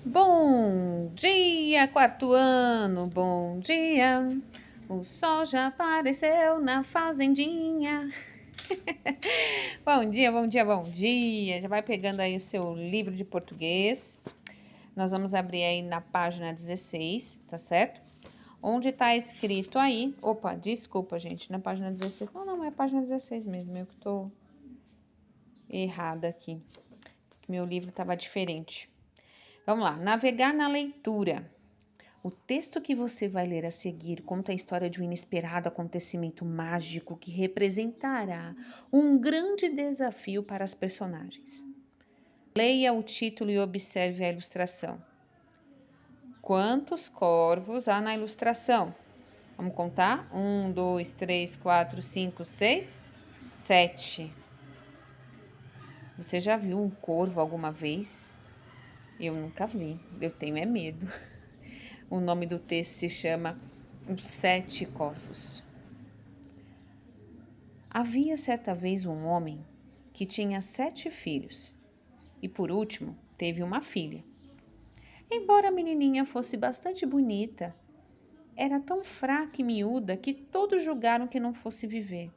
Bom dia, quarto ano, bom dia. O sol já apareceu na fazendinha. Bom dia, bom dia, bom dia. Já vai pegando aí o seu livro de português. Nós vamos abrir aí na página 16, tá certo? Onde tá escrito aí... Opa, desculpa, gente, na página 16. Não, é a página 16 mesmo, eu que tô errada aqui. Meu livro tava diferente. Vamos lá, navegar na leitura. O texto que você vai ler a seguir conta a história de um inesperado acontecimento mágico que representará um grande desafio para as personagens. Leia o título e observe a ilustração. Quantos corvos há na ilustração? Vamos contar? 1, 2, 3, 4, 5, 6, 7. Você já viu um corvo alguma vez? Eu nunca vi, eu tenho medo. O nome do texto se chama Os 7 Corvos. Havia certa vez um homem que tinha 7 filhos e, por último, teve uma filha. Embora a menininha fosse bastante bonita, era tão fraca e miúda que todos julgaram que não fosse viver,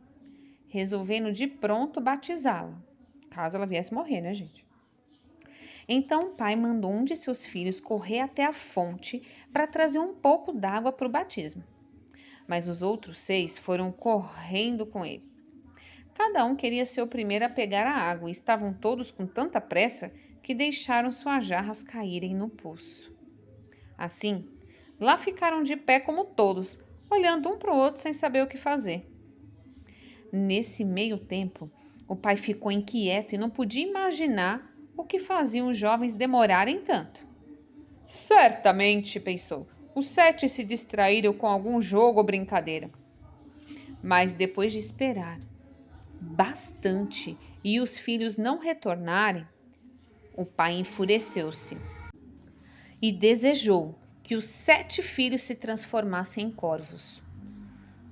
resolvendo de pronto batizá-la, caso ela viesse morrer, né, gente? Então o pai mandou um de seus filhos correr até a fonte para trazer um pouco d'água para o batismo. Mas os outros 6 foram correndo com ele. Cada um queria ser o primeiro a pegar a água e estavam todos com tanta pressa que deixaram suas jarras caírem no poço. Assim, lá ficaram de pé como todos, olhando um para o outro sem saber o que fazer. Nesse meio tempo, o pai ficou inquieto e não podia imaginar o que faziam os jovens demorarem tanto. Certamente, pensou, os 7 se distraíram com algum jogo ou brincadeira. Mas depois de esperar bastante e os filhos não retornarem, o pai enfureceu-se e desejou que os 7 filhos se transformassem em corvos.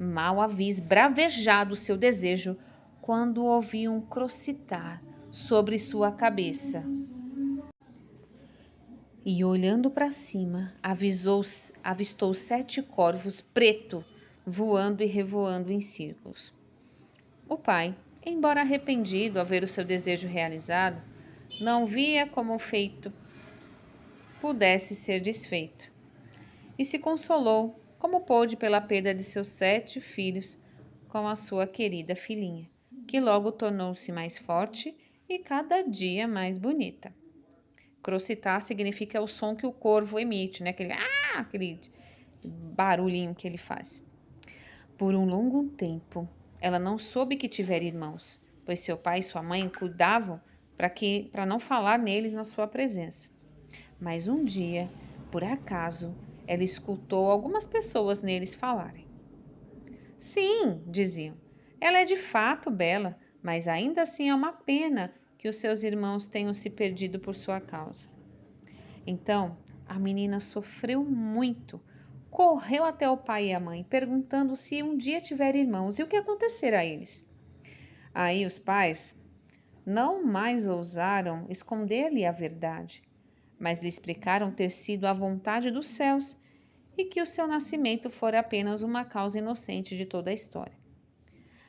Mal havia esbravejado seu desejo quando ouviu um crocitar sobre sua cabeça. E olhando para cima, avistou 7 corvos pretos voando e revoando em círculos. O pai, embora arrependido ao ver o seu desejo realizado, não via como o feito pudesse ser desfeito, e se consolou como pôde pela perda de seus 7 filhos com a sua querida filhinha, que logo tornou-se mais forte e cada dia mais bonita. Crocitar significa o som que o corvo emite, né? Aquele barulhinho que ele faz. Por um longo tempo, ela não soube que tivera irmãos, pois seu pai e sua mãe cuidavam para não falar neles na sua presença. Mas um dia, por acaso, ela escutou algumas pessoas neles falarem. Sim, diziam, ela é de fato bela, mas ainda assim é uma pena que os seus irmãos tenham se perdido por sua causa. Então, a menina sofreu muito. Correu até o pai e a mãe, perguntando se um dia tiver irmãos e o que acontecerá a eles. Aí os pais não mais ousaram esconder-lhe a verdade, mas lhe explicaram ter sido a vontade dos céus e que o seu nascimento fora apenas uma causa inocente de toda a história.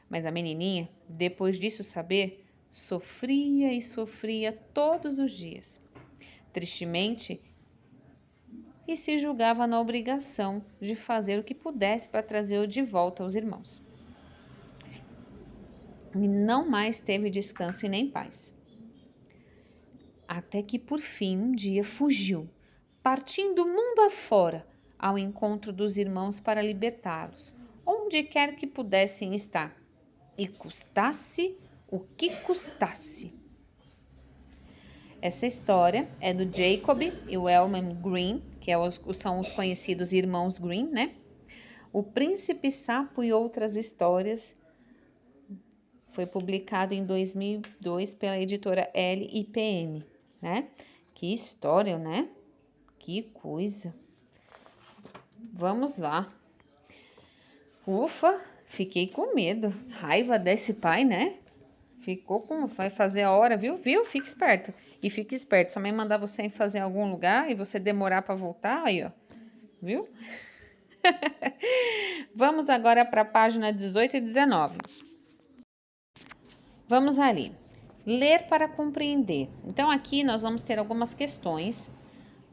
Mas a menininha, depois disso saber, sofria e sofria todos os dias. Tristemente, e se julgava na obrigação de fazer o que pudesse para trazê-lo de volta aos irmãos. E não mais teve descanso e nem paz. Até que por fim um dia fugiu, partindo mundo afora, ao encontro dos irmãos para libertá-los, onde quer que pudessem estar, e custasse o que custasse. Essa história é do Jacob e Wellman Green, que são os conhecidos irmãos Green, né? O Príncipe Sapo e Outras Histórias foi publicado em 2002 pela editora LIPM, né? Que história, né? Que coisa. Vamos lá. Ufa, fiquei com medo. Raiva desse pai, né? Vai fazer a hora, viu? Fica esperto. E fique esperto. Se a mãe mandar você ir fazer em algum lugar e você demorar para voltar, aí, ó. Viu? Vamos agora para a página 18 e 19. Vamos ali. Ler para compreender. Então, aqui nós vamos ter algumas questões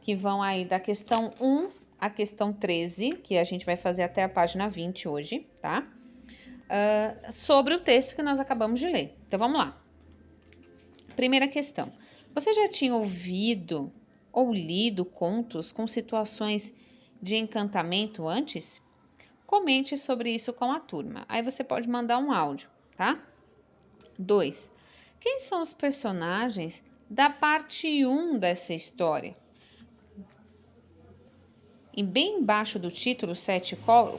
que vão aí da questão 1 à questão 13, que a gente vai fazer até a página 20 hoje, tá? Sobre o texto que nós acabamos de ler. Então, vamos lá. Primeira questão. Você já tinha ouvido ou lido contos com situações de encantamento antes? Comente sobre isso com a turma. Aí você pode mandar um áudio, tá? 2. Quem são os personagens da parte 1 dessa história? E bem embaixo do título, 7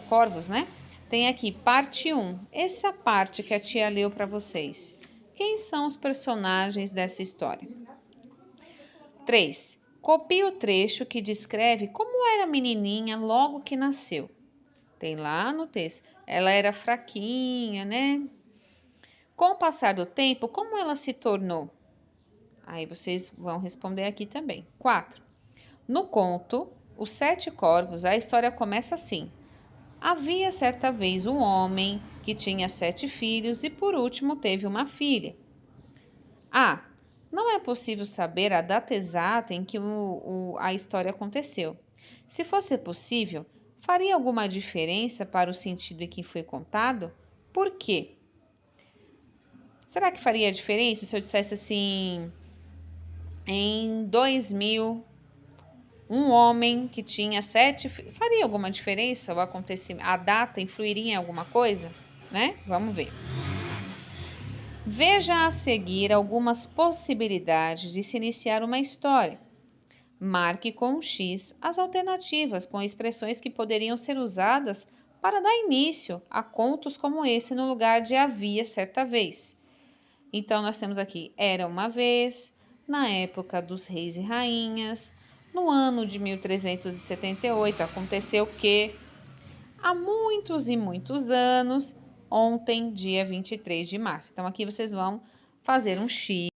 corvos, né? Tem aqui, parte 1. Essa parte que a tia leu para vocês. Quem são os personagens dessa história? 3. Copie o trecho que descreve como era a menininha logo que nasceu. Tem lá no texto. Ela era fraquinha, né? Com o passar do tempo, como ela se tornou? Aí vocês vão responder aqui também. 4. No conto, Os 7 Corvos, a história começa assim. Havia certa vez um homem que tinha 7 filhos e por último teve uma filha. A. Não é possível saber a data exata em que a história aconteceu. Se fosse possível, faria alguma diferença para o sentido em que foi contado? Por quê? Será que faria diferença se eu dissesse assim, em 2000, um homem que tinha 7 filhos, faria alguma diferença o acontecimento? A data influiria em alguma coisa? Né? Vamos ver. Veja a seguir algumas possibilidades de se iniciar uma história. Marque com um X as alternativas com expressões que poderiam ser usadas para dar início a contos como esse no lugar de havia certa vez. Então, nós temos aqui era uma vez, na época dos reis e rainhas, no ano de 1378 aconteceu que, há muitos e muitos anos, ontem, dia 23 de março. Então, aqui vocês vão fazer um X.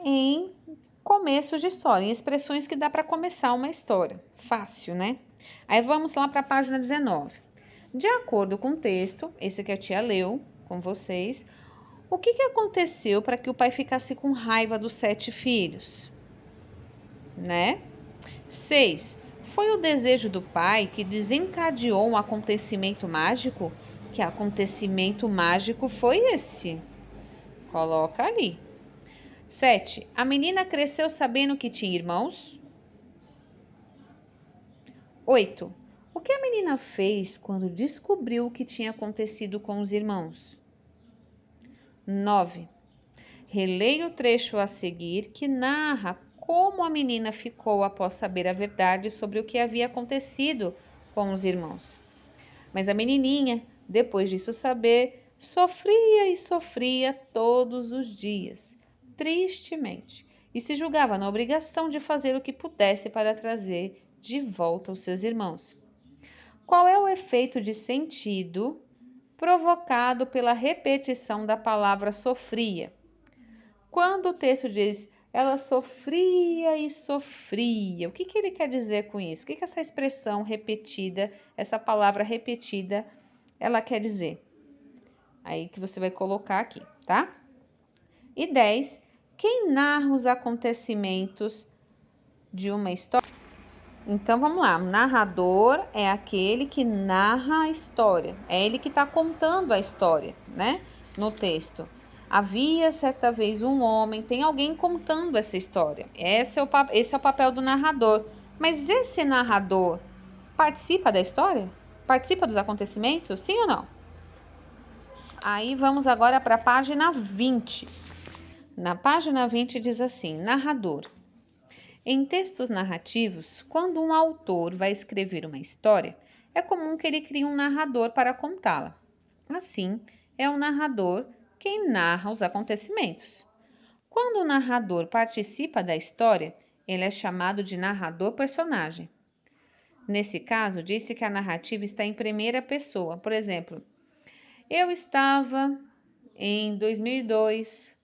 Em começo de história, em expressões que dá para começar uma história. Fácil, né? Aí vamos lá para a página 19. De acordo com o texto, esse que a tia leu com vocês, o que aconteceu para que o pai ficasse com raiva dos 7 filhos? Né? 6. Foi o desejo do pai que desencadeou um acontecimento mágico? Que acontecimento mágico foi esse? Coloca ali. 7. A menina cresceu sabendo que tinha irmãos? 8. O que a menina fez quando descobriu o que tinha acontecido com os irmãos? 9. Releia o trecho a seguir que narra como a menina ficou após saber a verdade sobre o que havia acontecido com os irmãos. Mas a menininha, depois disso saber, sofria e sofria todos os dias, tristemente, e se julgava na obrigação de fazer o que pudesse para trazer de volta os seus irmãos. Qual é o efeito de sentido provocado pela repetição da palavra sofria? Quando o texto diz ela sofria e sofria, o que ele quer dizer com isso? O que essa expressão repetida, essa palavra repetida, ela quer dizer? Aí que você vai colocar aqui, tá? E 10. Quem narra os acontecimentos de uma história? Então, vamos lá. O narrador é aquele que narra a história. É ele que está contando a história, né? No texto. Havia certa vez um homem, tem alguém contando essa história. Esse é o papel do narrador. Mas esse narrador participa da história? Participa dos acontecimentos? Sim ou não? Aí vamos agora para a página 20. Na página 20 diz assim, narrador. Em textos narrativos, quando um autor vai escrever uma história, é comum que ele crie um narrador para contá-la. Assim, é o narrador quem narra os acontecimentos. Quando o narrador participa da história, ele é chamado de narrador-personagem. Nesse caso, disse que a narrativa está em primeira pessoa. Por exemplo, eu estava em 2002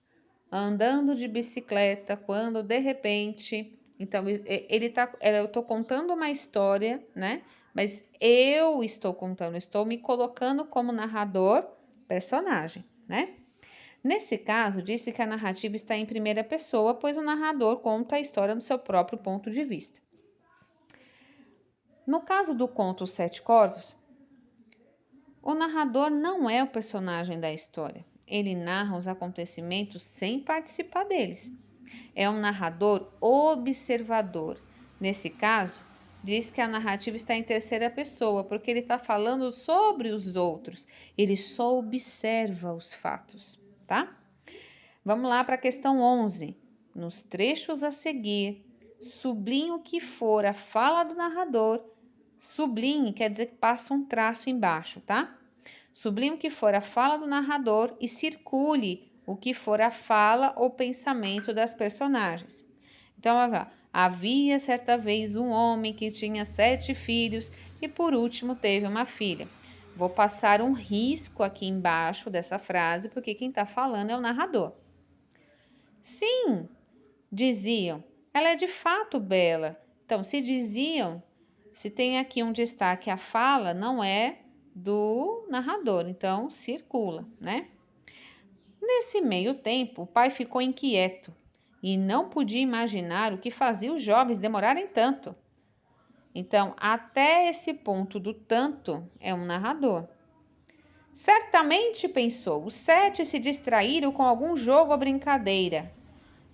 andando de bicicleta quando de repente, então eu estou contando uma história, né? Mas eu estou contando, estou me colocando como narrador, personagem, né? Nesse caso, disse que a narrativa está em primeira pessoa, pois o narrador conta a história do seu próprio ponto de vista. No caso do conto Os Sete Corvos, o narrador não é o personagem da história. Ele narra os acontecimentos sem participar deles. É um narrador observador. Nesse caso, diz que a narrativa está em terceira pessoa, porque ele está falando sobre os outros. Ele só observa os fatos, tá? Vamos lá para a questão 11. Nos trechos a seguir, sublinhe o que for a fala do narrador. Sublinhe quer dizer que passa um traço embaixo, tá? Sublinhe o que for a fala do narrador e circule o que for a fala ou pensamento das personagens. Então, havia certa vez um homem que tinha 7 filhos e por último teve uma filha. Vou passar um risco aqui embaixo dessa frase, porque quem está falando é o narrador. Sim, diziam, ela é de fato bela. Então, se diziam, se tem aqui um destaque, a fala não é do narrador, então circula, né? Nesse meio tempo, o pai ficou inquieto e não podia imaginar o que fazia os jovens demorarem tanto. Então, até esse ponto do tanto é um narrador. Certamente, pensou, os 7 se distraíram com algum jogo ou brincadeira.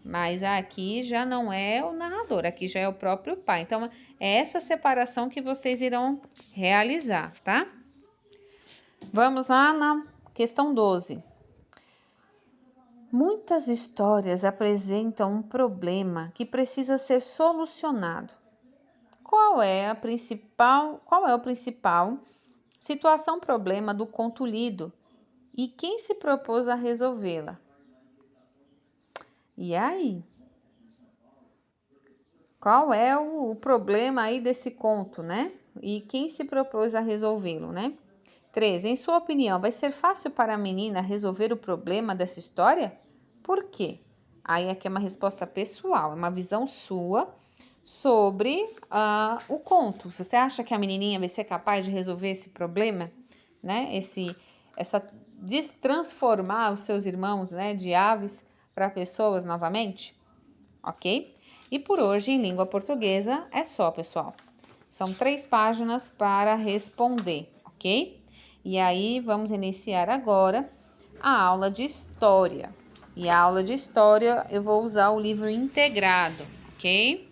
Mas aqui já não é o narrador, aqui já é o próprio pai. Então, é essa separação que vocês irão realizar, tá? Vamos lá na questão 12. Muitas histórias apresentam um problema que precisa ser solucionado. Qual é o principal situação problema do conto lido e quem se propôs a resolvê-la? E aí? Qual é o problema aí desse conto, né? E quem se propôs a resolvê-lo, né? 3. Em sua opinião, vai ser fácil para a menina resolver o problema dessa história? Por quê? Aí aqui é uma resposta pessoal, é uma visão sua sobre o conto. Você acha que a menininha vai ser capaz de resolver esse problema, né? Transformar os seus irmãos, né, de aves para pessoas novamente? Ok? E por hoje, em língua portuguesa, é só, pessoal. São 3 páginas para responder, ok? E aí, vamos iniciar agora a aula de história. E a aula de história, eu vou usar o livro integrado, ok?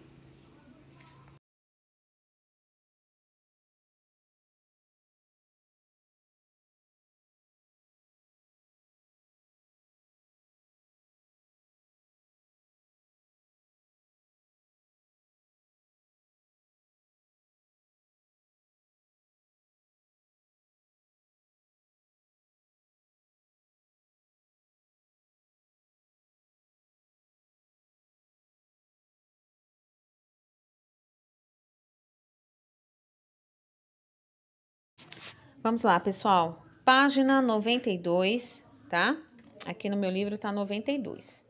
Vamos lá, pessoal. Página 92, tá? Aqui no meu livro tá 92.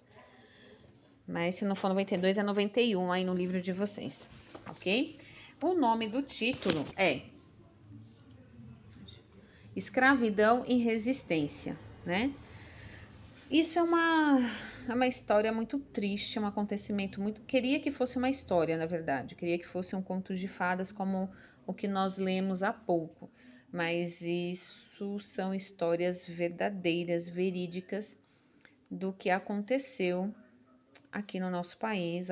Mas se não for 92, é 91 aí no livro de vocês, ok? O nome do título é Escravidão e Resistência, né? Isso é uma história muito triste, um acontecimento muito... Queria que fosse uma história, na verdade. Queria que fosse um conto de fadas como o que nós lemos há pouco. Mas isso são histórias verdadeiras, verídicas do que aconteceu aqui no nosso país,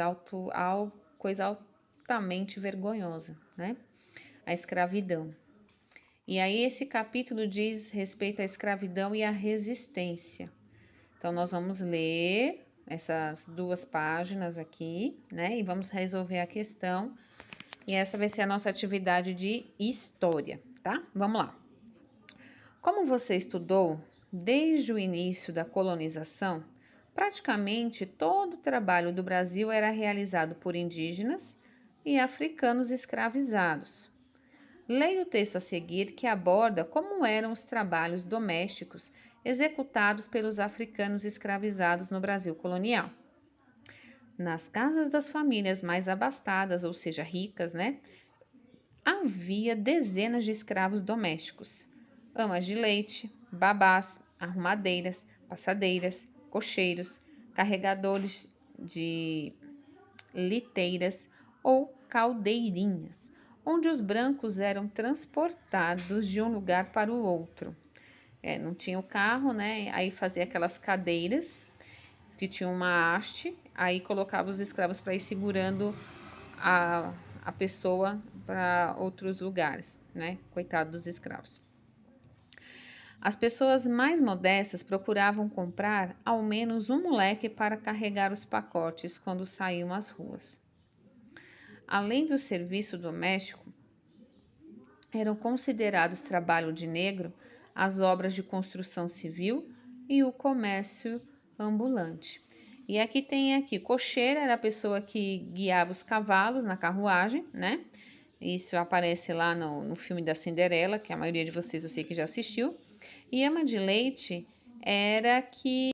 coisa altamente vergonhosa, né? A escravidão. E aí esse capítulo diz respeito à escravidão e à resistência. Então, nós vamos ler essas 2 páginas aqui, né? E vamos resolver a questão. E essa vai ser a nossa atividade de história, tá? Vamos lá. Como você estudou desde o início da colonização, praticamente todo o trabalho do Brasil era realizado por indígenas e africanos escravizados. Leia o texto a seguir, que aborda como eram os trabalhos domésticos executados pelos africanos escravizados no Brasil colonial. Nas casas das famílias mais abastadas, ou seja, ricas, né, havia dezenas de escravos domésticos, amas de leite, babás, arrumadeiras, passadeiras, cocheiros, carregadores de liteiras ou caldeirinhas, onde os brancos eram transportados de um lugar para o outro. Não tinha o carro, né? Aí fazia aquelas cadeiras que tinham uma haste, aí colocava os escravos para ir segurando a pessoa para outros lugares, né? Coitado dos escravos. As pessoas mais modestas procuravam comprar ao menos um moleque para carregar os pacotes quando saíam às ruas. Além do serviço doméstico, eram considerados trabalho de negro as obras de construção civil e o comércio ambulante. E aqui tem cocheira era a pessoa que guiava os cavalos na carruagem, né? Isso aparece lá no filme da Cinderela, que a maioria de vocês eu sei que já assistiu. E ama de leite era que,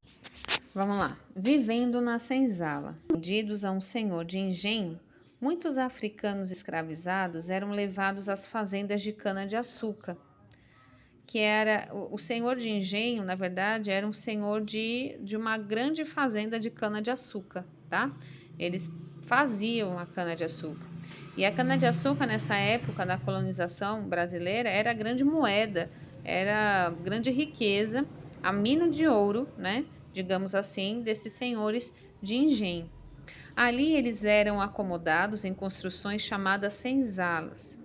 vamos lá, vivendo na senzala, vendidos a um senhor de engenho, muitos africanos escravizados eram levados às fazendas de cana-de-açúcar, que era o senhor de engenho, na verdade, era um senhor de uma grande fazenda de cana-de-açúcar, tá? Eles faziam a cana-de-açúcar. E a cana-de-açúcar, nessa época da colonização brasileira, era grande moeda, era grande riqueza, a mina de ouro, né? Digamos assim, desses senhores de engenho. Ali eles eram acomodados em construções chamadas senzalas.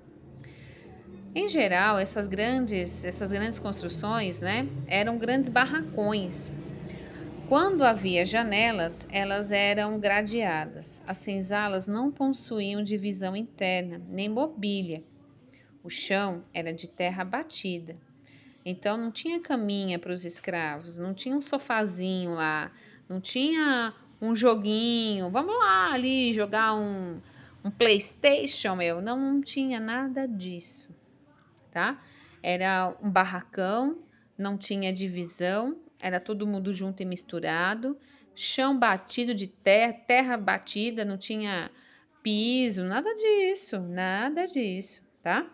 Em geral, essas grandes construções, né, eram grandes barracões. Quando havia janelas, elas eram gradeadas. As senzalas não possuíam divisão interna, nem mobília. O chão era de terra batida. Então não tinha caminha para os escravos, não tinha um sofazinho lá, não tinha um joguinho, vamos lá ali jogar um PlayStation, não tinha nada disso, tá? Era um barracão, não tinha divisão, era todo mundo junto e misturado, chão batido de terra batida, não tinha piso, nada disso, tá?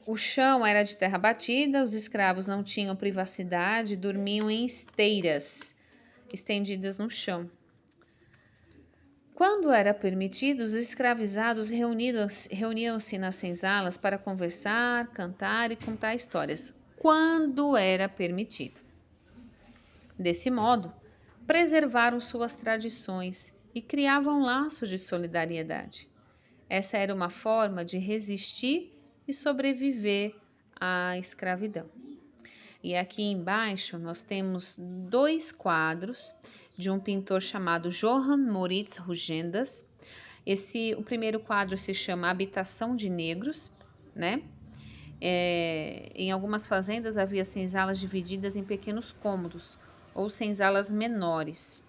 O chão era de terra batida, os escravos não tinham privacidade, dormiam em esteiras estendidas no chão. Quando era permitido, os escravizados reuniam-se nas senzalas para conversar, cantar e contar histórias. Quando era permitido. Desse modo, preservaram suas tradições e criavam laços de solidariedade. Essa era uma forma de resistir e sobreviver à escravidão. E aqui embaixo nós temos 2 quadros de um pintor chamado Johann Moritz Rugendas. O primeiro quadro se chama Habitação de Negros, né? Em algumas fazendas havia senzalas divididas em pequenos cômodos ou senzalas menores.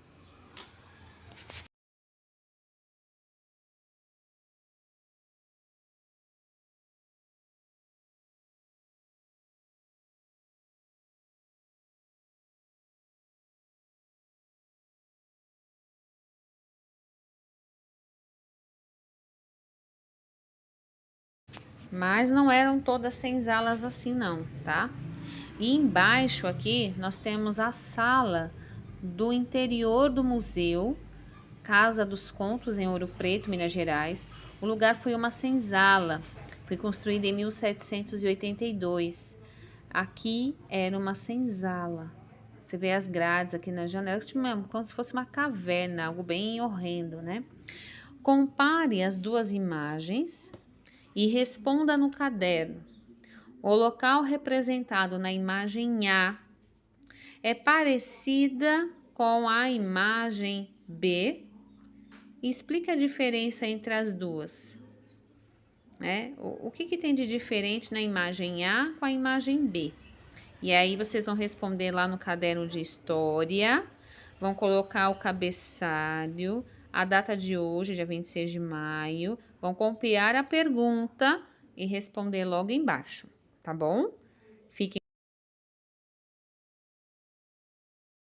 Mas não eram todas senzalas assim não, tá? E embaixo aqui nós temos a sala do interior do museu, Casa dos Contos em Ouro Preto, Minas Gerais. O lugar foi uma senzala, foi construída em 1782. Aqui era uma senzala. Você vê as grades aqui na janela, como se fosse uma caverna, algo bem horrendo, né? Compare as duas imagens e responda no caderno. O local representado na imagem A é parecida com a imagem B. Explique a diferença entre as duas. O que tem de diferente na imagem A com a imagem B? E aí vocês vão responder lá no caderno de história, vão colocar o cabeçalho, a data de hoje, dia 26 de maio, Vão copiar a pergunta e responder logo embaixo, tá bom?